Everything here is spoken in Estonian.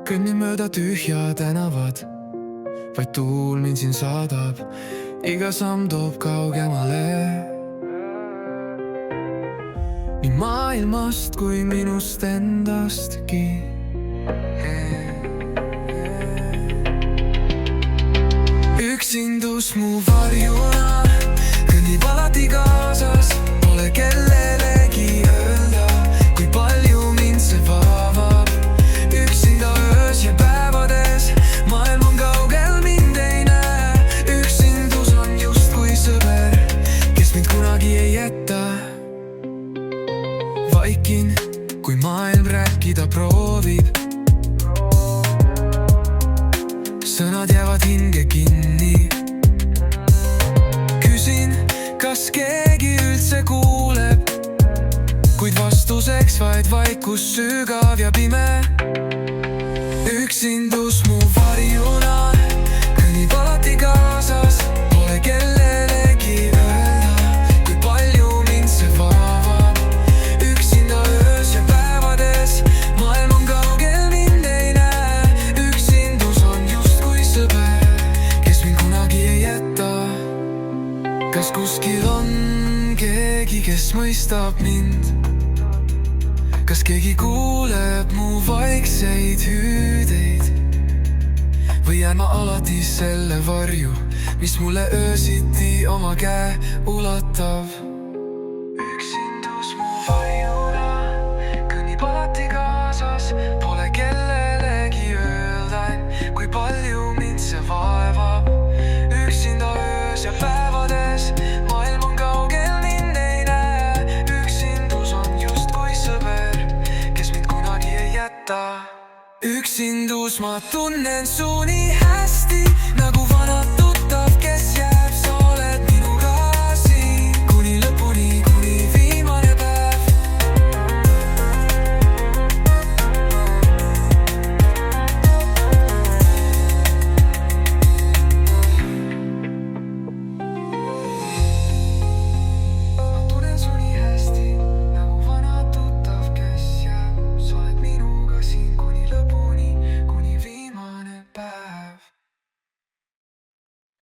kõnnin mööda tühja tänavad, vaid tuul mind siin saadab, iga samm toob kaugemale. Nii maailmast kui minust endastki. Üksindus mu varjuna kõnnib alati kaasas, pole kellelegi öelda, kui palju mind see vaevab. Üksinda öös ja päevades, maailm on kaugel, mind ei näe. Üksindus on justkui sõber, kes mind kunagi ei jäta. Vaikin, kui maailm rääkida proovib, sõnad jäävad hinge kinni. Küsin, kas keegi üldse kuuleb, kuid vastuseks vaid vaikus sügav ja pime. Üksindus mu varjuna kõnnib alati kaasas, pole kellelegi öelda, kui palju mind see vaevab. Üksinda öös ja päevades, maailm on kaugel, mind ei näe. Üksindus on justkui sõber, kes mind kunagi ei jäta. Kas kuskil on keegi, kes mõistab mind? Kas keegi kuuleb mu vaikseid hüüdeid? Või jään ma alati selle varju, mis mulle öösiti oma käe ulatab? Üksindus mu varjuna kõnnib alati kaasas, pole kellelegi öelda, kui palju mind see vaevab. Üksinda öös ja päevades, maailm on kaugel, mind ei näe. Üksindus on justkui sõber, kes mind kunagi ei jäta. Üksindus, ma tunnen su nii hästi, nagu vanad